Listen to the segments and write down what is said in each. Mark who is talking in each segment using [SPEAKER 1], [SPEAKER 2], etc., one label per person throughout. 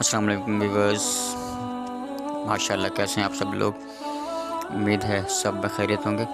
[SPEAKER 1] السلام علیکم ویورز، ماشاءاللہ کیسے ہیں آپ سب لوگ؟ امید ہے سب بخیریت ہوں گے۔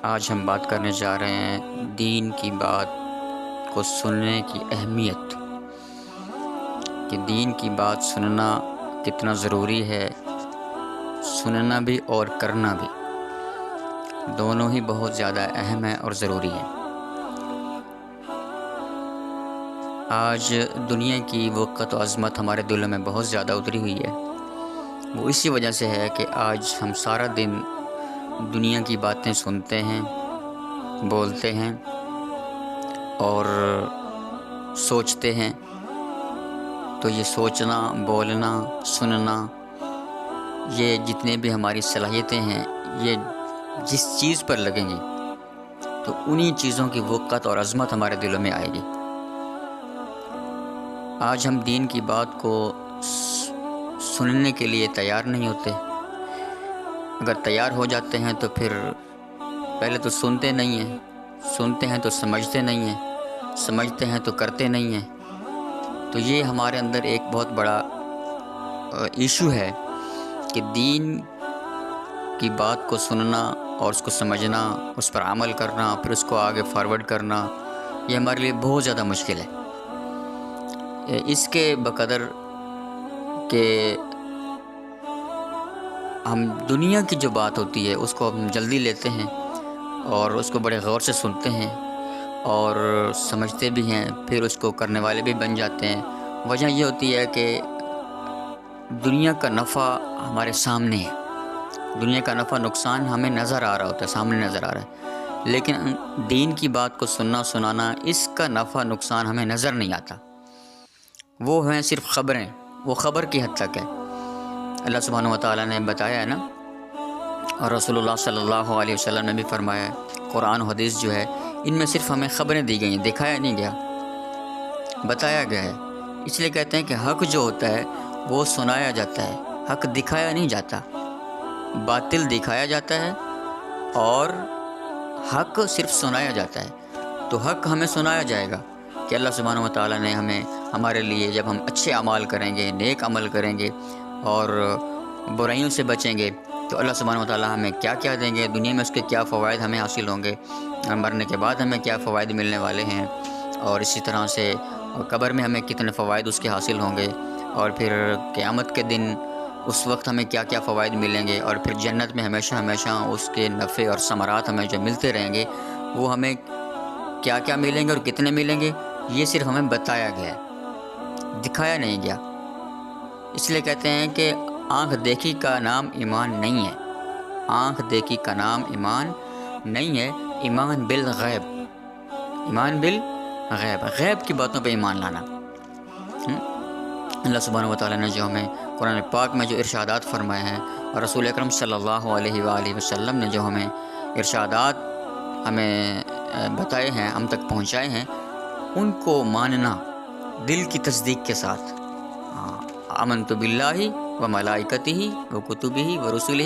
[SPEAKER 1] آج ہم بات کرنے جا رہے ہیں دین کی بات کو سننے کی اہمیت، کہ دین کی بات سننا کتنا ضروری ہے، سننا بھی اور کرنا بھی، دونوں ہی بہت زیادہ اہم ہے اور ضروری ہے۔ آج دنیا کی وقت و عظمت ہمارے دلوں میں بہت زیادہ اتری ہوئی ہے۔ وہ اسی وجہ سے ہے کہ آج ہم سارا دن دنیا کی باتیں سنتے ہیں، بولتے ہیں اور سوچتے ہیں۔ تو یہ سوچنا، بولنا، سننا، یہ جتنے بھی ہماری صلاحیتیں ہیں، یہ جس چیز پر لگیں گی تو انہی چیزوں کی وقت اور عظمت ہمارے دلوں میں آئے گی۔ آج ہم دین کی بات کو سننے کے لیے تیار نہیں ہوتے۔ اگر تیار ہو جاتے ہیں تو پھر پہلے تو سنتے نہیں ہیں، سنتے ہیں تو سمجھتے نہیں ہیں، سمجھتے ہیں تو کرتے نہیں ہیں۔ تو یہ ہمارے اندر ایک بہت بڑا ایشو ہے کہ دین کی بات کو سننا اور اس کو سمجھنا، اس پر عمل کرنا، پھر اس کو آگے فارورڈ کرنا، یہ ہمارے لیے بہت زیادہ مشکل ہے۔ اس کے بقدر کہ ہم دنیا کی جو بات ہوتی ہے اس کو ہم جلدی لیتے ہیں اور اس کو بڑے غور سے سنتے ہیں اور سمجھتے بھی ہیں، پھر اس کو کرنے والے بھی بن جاتے ہیں۔ وجہ یہ ہوتی ہے کہ دنیا کا نفع ہمارے سامنے ہے، دنیا کا نفع نقصان ہمیں نظر آ رہا ہوتا ہے، سامنے نظر آ رہا ہے، لیکن دین کی بات کو سننا سنانا، اس کا نفع نقصان ہمیں نظر نہیں آتا۔ وہ ہیں صرف خبریں، وہ خبر کی حد تک ہے۔ اللہ سبحانہ وتعالیٰ نے بتایا ہے نا، اور رسول اللہ صلی اللہ علیہ وسلم نے بھی فرمایا ہے، قرآن و حدیث جو ہے ان میں صرف ہمیں خبریں دی گئی ہیں، دکھایا نہیں گیا، بتایا گیا ہے۔ اس لیے کہتے ہیں کہ حق جو ہوتا ہے وہ سنایا جاتا ہے، حق دکھایا نہیں جاتا، باطل دکھایا جاتا ہے اور حق صرف سنایا جاتا ہے۔ تو حق ہمیں سنایا جائے گا کہ اللہ سبحانہ وتعالیٰ نے ہمارے لیے، جب ہم اچھے اعمال کریں گے، نیک عمل کریں گے اور برائیوں سے بچیں گے تو اللہ سبحانہ وتعالیٰ ہمیں کیا کیا دیں گے، دنیا میں اس کے کیا فوائد ہمیں حاصل ہوں گے، مرنے کے بعد ہمیں کیا فوائد ملنے والے ہیں، اور اسی طرح سے قبر میں ہمیں کتنے فوائد اس کے حاصل ہوں گے، اور پھر قیامت کے دن اس وقت ہمیں کیا کیا فوائد ملیں گے، اور پھر جنت میں ہمیشہ ہمیشہ اس کے نفع اور ثمرات ہمیں جو ملتے رہیں گے، وہ ہمیں کیا کیا ملیں گے اور کتنے ملیں گے، یہ صرف ہمیں بتایا گیا ہے، دکھایا نہیں گیا۔ اس لیے کہتے ہیں کہ آنکھ دیکھی کا نام ایمان نہیں ہے، آنکھ دیکھی کا نام ایمان نہیں ہے، ایمان بالغیب، ایمان بالغیب، غیب کی باتوں پہ ایمان لانا۔ اللہ سبحانہ وتعالیٰ نے جو ہمیں قرآن پاک میں جو ارشادات فرمائے ہیں، اور رسول اکرم صلی اللہ علیہ وآلہ وسلم نے جو ہمیں ارشادات ہمیں بتائے ہیں، ہم تک پہنچائے ہیں، ان کو ماننا دل کی تصدیق کے ساتھ۔ آمنت باللہ و ملائکتہ و کتبہ و رسلہ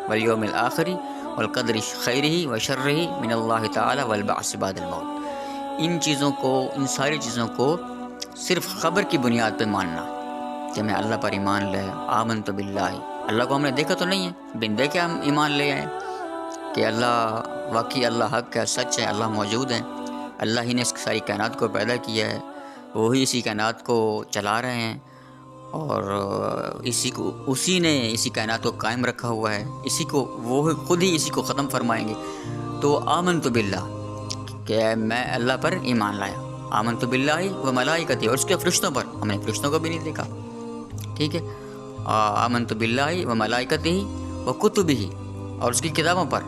[SPEAKER 1] والیوم الآخر والقدر خیرہ و شرہ من اللہ تعالی والبعث بعد الموت۔ ان چیزوں کو، ان ساری چیزوں کو صرف خبر کی بنیاد پہ ماننا، کہ میں اللہ پر ایمان لے، آمنت باللہ، اللہ کو ہم نے دیکھا تو نہیں ہے، بن دیکھے ہم ایمان لے آئے کہ اللہ واقعی اللہ حق ہے، سچ ہے، اللہ موجود ہے، اللہ ہی نے اس ساری کائنات کو پیدا کیا ہے، وہی اسی کائنات کو چلا رہے ہیں، اور اسی نے اسی کائنات کو قائم رکھا ہوا ہے، اسی کو وہ خود ہی اسی کو ختم فرمائیں گے۔ تو آمنت باللہ، کہ میں اللہ پر ایمان لایا، آمنت باللہ و ملائکتہ، اور اس کے فرشتوں پر، ہم نے فرشتوں کو بھی نہیں دیکھا، ٹھیک ہے، آمنت باللہ و ملائکتہ و کتبہ، اور اس کی کتابوں پر،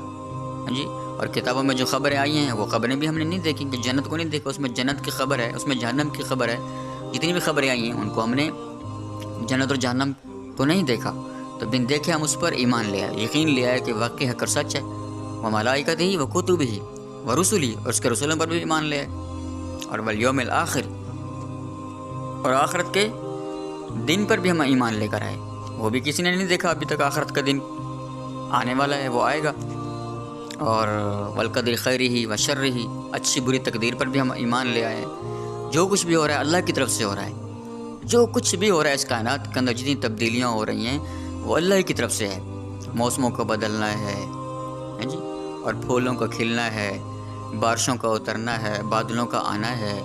[SPEAKER 1] جی، اور کتابوں میں جو خبریں آئی ہیں وہ خبریں بھی ہم نے نہیں دیکھی، کہ جنت کو نہیں دیکھا، اس میں جنت کی خبر ہے، اس میں جہنم کی خبر ہے، جتنی بھی خبریں آئی ہیں ان کو ہم نے جنت اور جہنم کو نہیں دیکھا، تو بن دیکھے ہم اس پر ایمان لے آئے، یقین لے آئے کہ واقعی حق اور سچ ہے، وہ ملائکتہ و کتبہ و رسلہ، اور اس کے رسولوں پر بھی ایمان لے آئے، اور والیوم الآخر، اور آخرت کے دن پر بھی ہم ایمان لے کر آئے، وہ بھی کسی نے نہیں دیکھا ابھی تک، آخرت کا دن آنے والا ہے، وہ آئے گا، اور والقدر خیرہ و شرہ، اچھی بری تقدیر پر بھی ہم ایمان لے آئے، جو کچھ بھی ہو رہا ہے اللہ کی طرف سے ہو رہا ہے، جو کچھ بھی ہو رہا ہے اس کائنات کے اندر، جتنی تبدیلیاں ہو رہی ہیں وہ اللہ کی طرف سے ہے۔ موسموں کو بدلنا ہے جی، اور پھولوں کا کھلنا ہے، بارشوں کا اترنا ہے، بادلوں کا آنا ہے،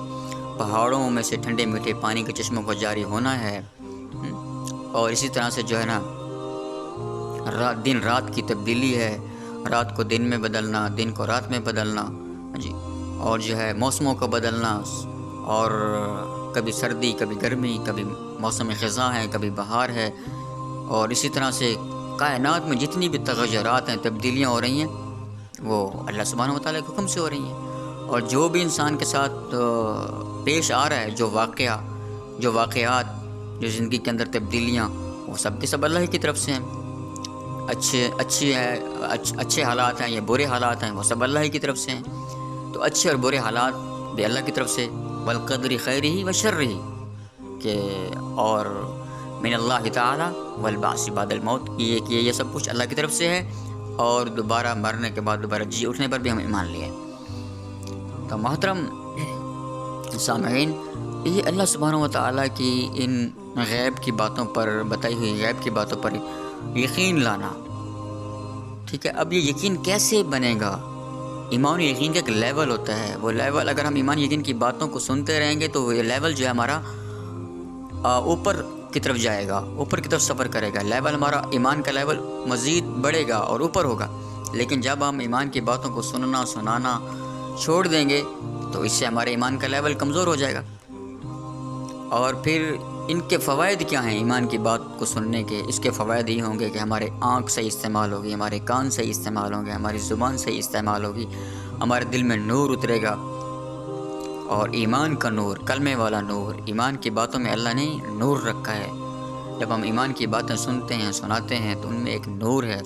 [SPEAKER 1] پہاڑوں میں سے ٹھنڈے میٹھے پانی کے چشموں کا جاری ہونا ہے، اور اسی طرح سے جو ہے نا دن رات کی تبدیلی ہے، رات کو دن میں بدلنا، دن کو رات میں بدلنا جی، اور جو ہے موسموں کا بدلنا، اور کبھی سردی کبھی گرمی، کبھی موسم خزاں ہے کبھی بہار ہے، اور اسی طرح سے کائنات میں جتنی بھی تغیرات ہیں، تبدیلیاں ہو رہی ہیں، وہ اللہ سبحانہ و تعالیٰ کے حکم سے ہو رہی ہیں۔ اور جو بھی انسان کے ساتھ پیش آ رہا ہے، جو واقعات، جو زندگی کے اندر تبدیلیاں، وہ سب کے سب اللہ کی طرف سے ہیں۔ اچھے حالات ہیں یا برے حالات ہیں، وہ سب اللہ کی طرف سے ہیں۔ تو اچھے اور برے حالات بھی اللہ کی طرف سے، والقدر خیرہ و شرہ، کہ اور من اللہ تعالی والبعث بعد الموت، یہ سب کچھ اللہ کی طرف سے ہے، اور دوبارہ مرنے کے بعد دوبارہ جی اٹھنے پر بھی ہم ایمان لیے۔ تو محترم سامعین، یہ اللہ سبحانہ و تعالیٰ کی ان غیب کی باتوں پر، بتائی ہوئی غیب کی باتوں پر یقین لانا، ٹھیک ہے۔ اب یہ یقین کیسے بنے گا؟ ایمان و یقین کا ایک لیول ہوتا ہے، وہ لیول اگر ہم ایمان یقین کی باتوں کو سنتے رہیں گے تو یہ لیول جو ہے ہمارا اوپر کی طرف جائے گا، اوپر کی طرف سفر کرے گا، لیول ہمارا ایمان کا لیول مزید بڑھے گا اور اوپر ہوگا۔ لیکن جب ہم ایمان کی باتوں کو سنانا چھوڑ دیں گے تو اس سے ہمارے ایمان کا لیول کمزور ہو جائے گا۔ اور پھر ان کے فوائد کیا ہیں ایمان کی بات کو سننے کے؟ اس کے فوائد یہ ہوں گے کہ ہمارے آنکھ صحیح استعمال ہوگی، ہمارے کان صحیح استعمال ہوں گے، ہماری زبان صحیح استعمال ہوگی، ہمارے دل میں نور اترے گا، اور ایمان کا نور، کلمے والا نور، ایمان کی باتوں میں اللہ نے نور رکھا ہے۔ جب ہم ایمان کی باتیں سنتے ہیں، سناتے ہیں، تو ان میں ایک نور ہے،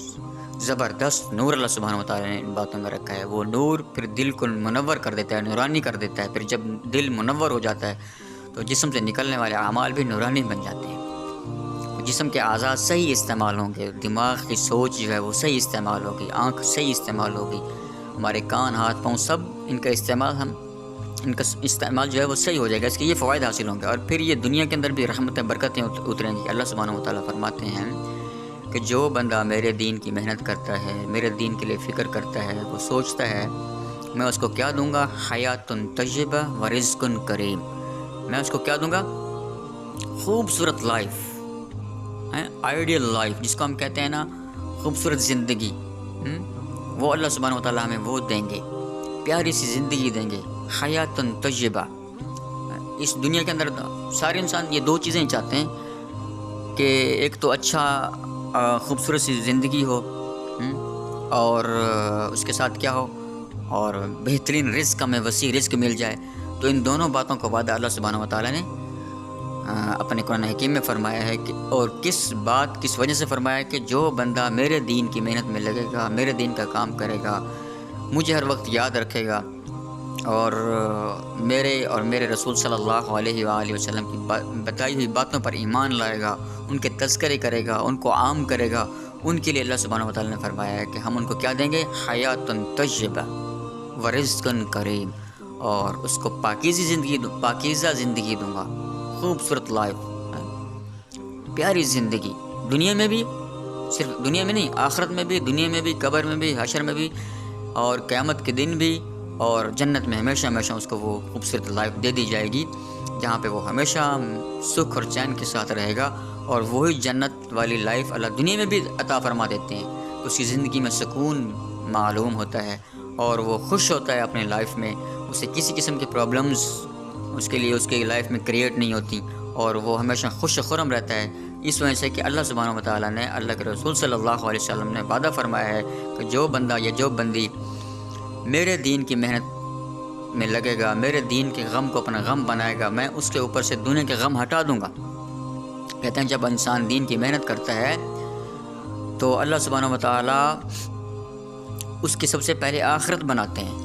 [SPEAKER 1] زبردست نور اللہ سبحانہ و تعالیٰ نے ان باتوں میں رکھا ہے۔ وہ نور پھر دل کو منور کر دیتا ہے، نورانی کر دیتا ہے۔ پھر جب دل منور ہو جاتا ہے تو جسم سے نکلنے والے اعمال بھی نورانی بن جاتے ہیں۔ جسم کے اعضاء صحیح استعمال ہوں گے، دماغ کی سوچ جو ہے وہ صحیح استعمال ہوگی، آنکھ صحیح استعمال ہوگی، ہمارے کان، ہاتھ، پاؤں، سب ان کا استعمال جو ہے وہ صحیح ہو جائے گا۔ اس کے یہ فوائد حاصل ہوں گے، اور پھر یہ دنیا کے اندر بھی رحمتیں، برکتیں اتریں گی۔ اللہ سبحانہ و تعالیٰ فرماتے ہیں کہ جو بندہ میرے دین کی محنت کرتا ہے، میرے دین کے لیے فکر کرتا ہے، وہ سوچتا ہے، میں اس کو کیا دوں گا؟ حیات طیبہ و رزق کریم۔ میں اس کو کیا دوں گا؟ خوبصورت لائف، آئیڈیل لائف، جس کو ہم کہتے ہیں نا خوبصورت زندگی، وہ اللہ سبحانہ و تعالیٰ ہمیں وہ دیں گے، پیاری سی زندگی دیں گے، حیات طیبہ۔ اس دنیا کے اندر سارے انسان یہ دو چیزیں چاہتے ہیں کہ ایک تو اچھا خوبصورت سی زندگی ہو، اور اس کے ساتھ کیا ہو، اور بہترین رزق، ہمیں وسیع رزق مل جائے۔ تو ان دونوں باتوں کا وعدہ اللہ سبحانہ و تعالیٰ نے اپنے قرآن حکیم میں فرمایا ہے کہ، اور کس وجہ سے فرمایا ہے کہ جو بندہ میرے دین کی محنت میں لگے گا، میرے دین کا کام کرے گا، مجھے ہر وقت یاد رکھے گا، اور میرے رسول صلی اللہ علیہ وآلہ وسلم کی بتائی ہوئی باتوں پر ایمان لائے گا، ان کے تذکرے کرے گا، ان کو عام کرے گا، ان کے لیے اللہ سبحانہ و تعالیٰ نے فرمایا ہے کہ ہم ان کو کیا دیں گے؟ حیات طیبہ و رزق کریم، اور اس کو پاکیزہ زندگی دوں گا، خوبصورت لائف، پیاری زندگی، دنیا میں بھی، صرف دنیا میں نہیں، آخرت میں بھی، دنیا میں بھی، قبر میں بھی، حشر میں بھی، اور قیامت کے دن بھی، اور جنت میں ہمیشہ اس کو وہ خوبصورت لائف دے دی جائے گی، جہاں پہ وہ ہمیشہ سکھ اور چین کے ساتھ رہے گا۔ اور وہی جنت والی لائف اللہ دنیا میں بھی عطا فرما دیتے ہیں، اس کی زندگی میں سکون معلوم ہوتا ہے، اور وہ خوش ہوتا ہے اپنے لائف میں، اسے کسی قسم کی پرابلمز اس کے لیے اس کی لائف میں کریٹ نہیں ہوتی، اور وہ ہمیشہ خوش خرم رہتا ہے، اس وجہ سے کہ اللہ سبحانہ و تعالیٰ نے، اللہ کے رسول صلی اللہ علیہ وسلم نے وعدہ فرمایا ہے کہ جو بندہ یا جو بندی میرے دین کی محنت میں لگے گا، میرے دین کے غم کو اپنا غم بنائے گا، میں اس کے اوپر سے دنیا کے غم ہٹا دوں گا۔ کہتے ہیں جب انسان دین کی محنت کرتا ہے تو اللہ سبحانہ و تعالیٰ اس کی سب سے پہلے آخرت بناتے ہیں۔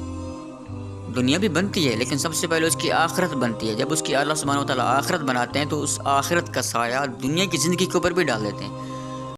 [SPEAKER 1] دنیا بھی بنتی ہے لیکن سب سے پہلے اس کی آخرت بنتی ہے۔ جب اس کی اللہ سبحانہ و تعالیٰ آخرت بناتے ہیں تو اس آخرت کا سایہ دنیا کی زندگی کے اوپر بھی ڈال دیتے ہیں۔